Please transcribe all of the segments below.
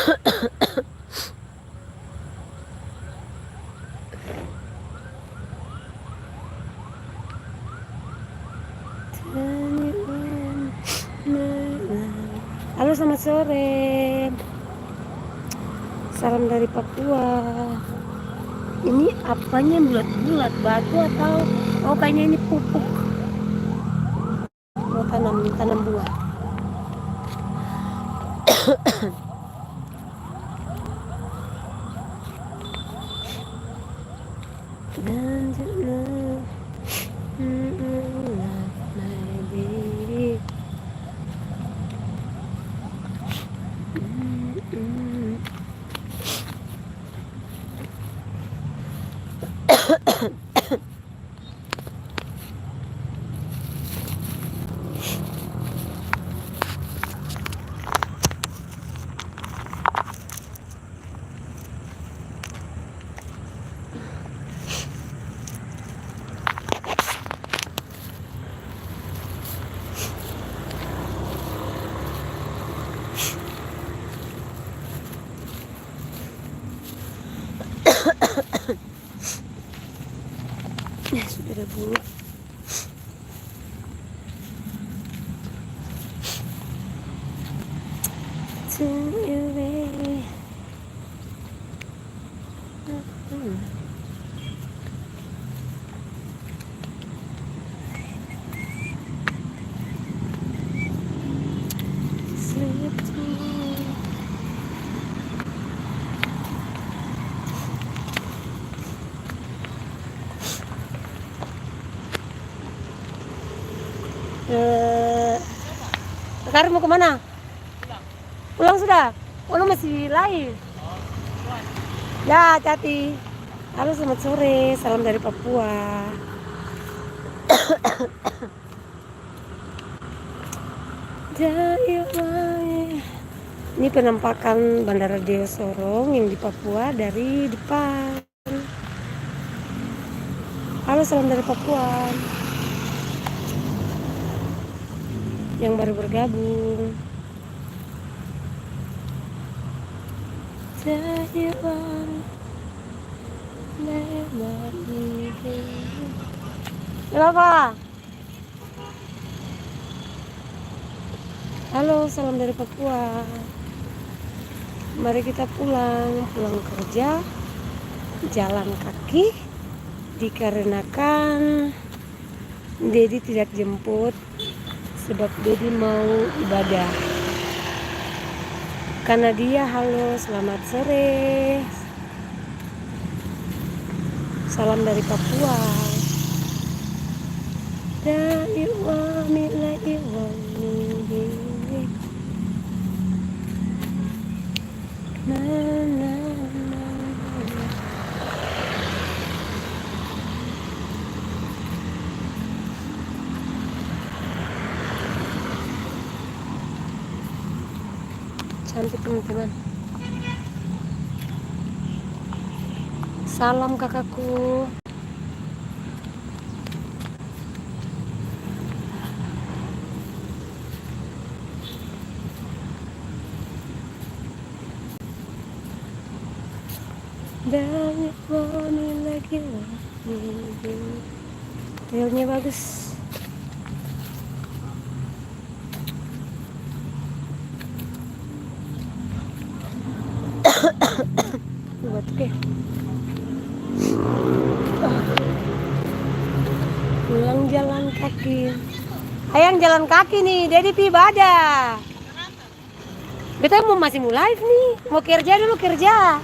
Halo, selamat sore. Salam dari Papua. Ini apanya bulat-bulat, batu atau kayaknya ini pupuk. Mau tanam buah. Sudah ada bulu. Sekarang mau kemana? Pulang sudah? Lu masih live? Ya, hati-hati. Halo, selamat sore. Salam dari Papua. Ini penampakan Bandara Deo Sorong yang di Papua dari depan. Halo, salam dari Papua. Yang baru bergabung. Kenapa? Halo, salam dari Papua. Mari kita pulang kerja, jalan kaki, dikarenakan Dedi tidak jemput sebab Dedi mau ibadah. Karena dia, halo, selamat sore. Salam dari Papua. Cantik teman-teman. Salam kakakku. Banyak wanita lagi. Realnya bagus. Buat oke. Pulang jalan kaki. Ayang jalan kaki nih, Dedi pi ibadah. Kita masih mau live nih, mau kerja dulu kerja.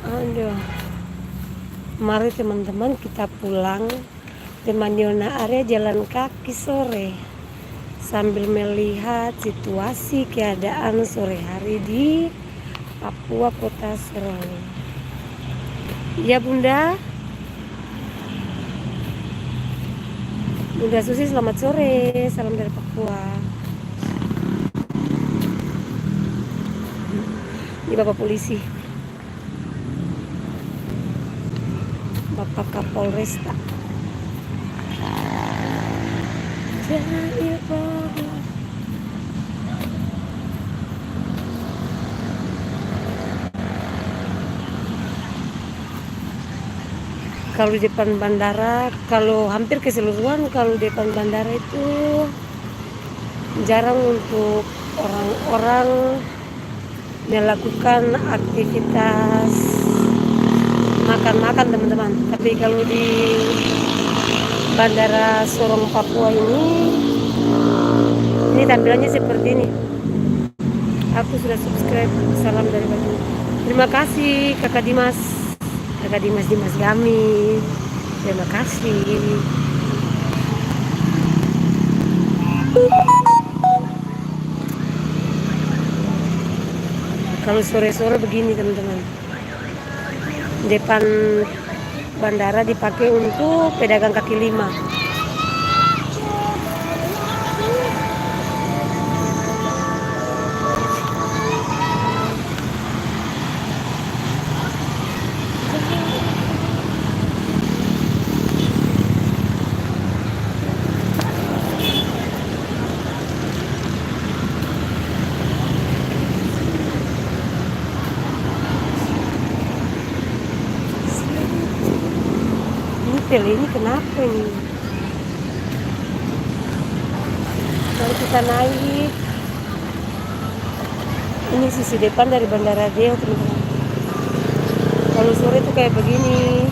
Aduh. Mari teman-teman kita pulang. Teman Yona area jalan kaki sore sambil melihat situasi keadaan sore hari di Papua Kota Sorong. Ya Bunda. Bunda Susi selamat sore, salam dari Papua. Ini Bapak Polisi, Bapak Kapolresta. Kalau di depan bandara, kalau hampir keseluruhan kalau depan bandara itu jarang untuk orang-orang melakukan aktivitas makan-makan teman-teman. Tapi kalau di Bandara Sorong Papua ini tampilannya seperti ini. Aku sudah subscribe. Salam dari Bandung. Terima kasih kakak Dimas Dimas kami. Terima kasih. Kalau sore-sore begini teman-teman, depan bandara dipakai untuk pedagang kaki lima. Ini kenapa ini? Kalau kita naik, ini sisi depan dari Bandara Deo teman-teman. Kalau sore itu kayak begini.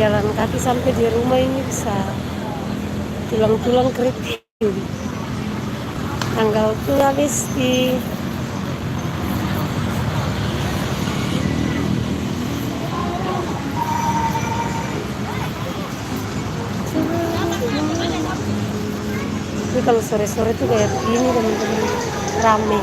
Jalan kaki sampai di rumah ini bisa tulang-tulang keriting. Tanggal tuh habis di ini. Kalau sore-sore tuh kayak begini teman-teman, rame.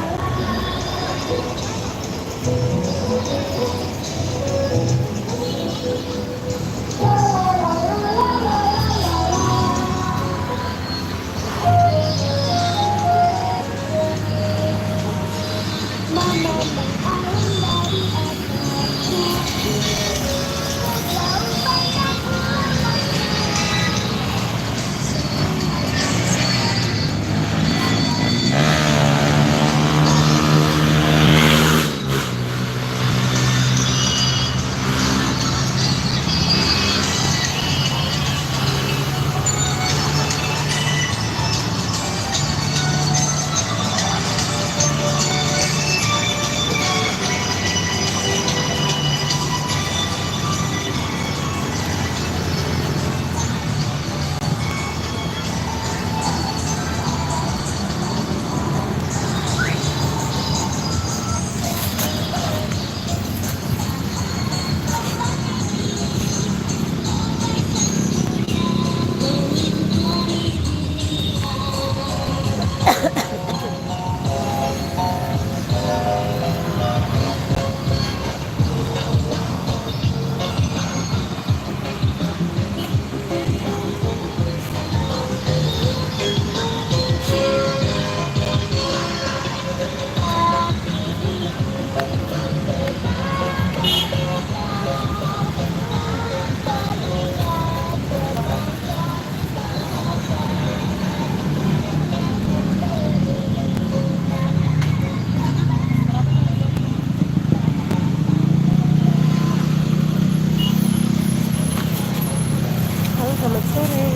Selamat sore,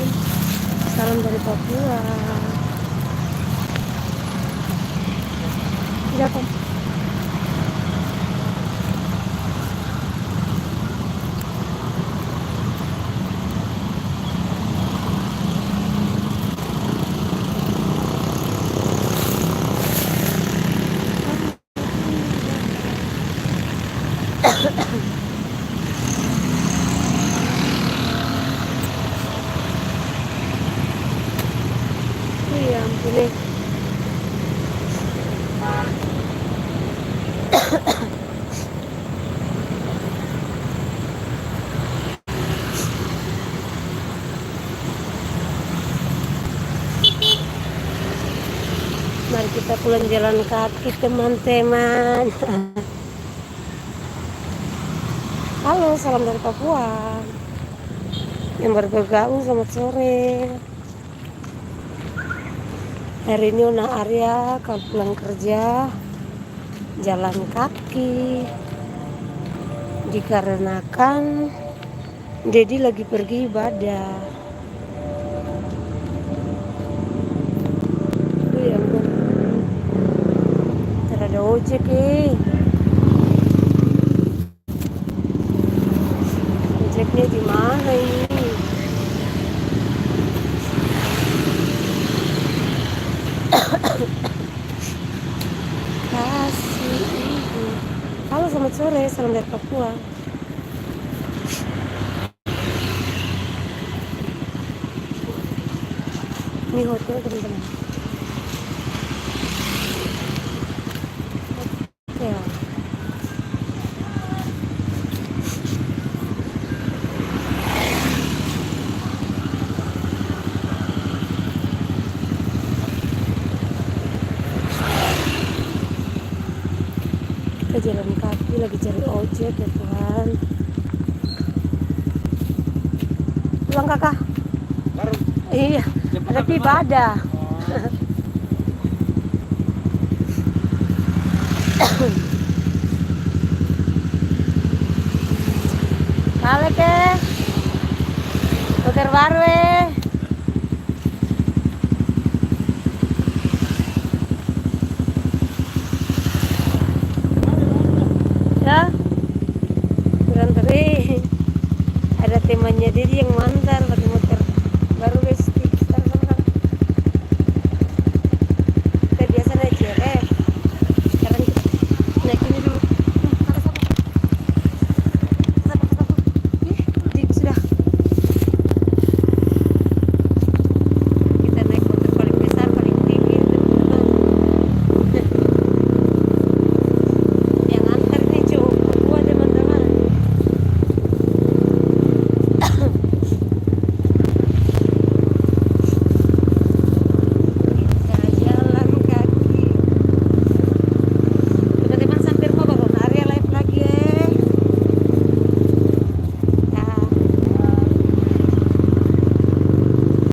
salam dari Papua. Tidak apa. Iya, ampun. pulang jalan kaki teman-teman. Halo, salam dari Papua. Yang baru bergabung, selamat sore. Hari ini Una Arya kalau pulang kerja jalan kaki dikarenakan Dedi lagi pergi ibadah. Ya ampun, ada ojek ojeknya di mana ini? Kasih ibu. Halo, selamat sore, salam dari Papua. Ini hotel teman-teman. Hotel. Kita jalan kaki lagi cari ojek ya Tuhan. Pulang kakak? Baru. Iya, tapi ibadah. Kale ke Dokter baru ya beranteri ada temannya Dedi yang mantar lagi muter baru guys.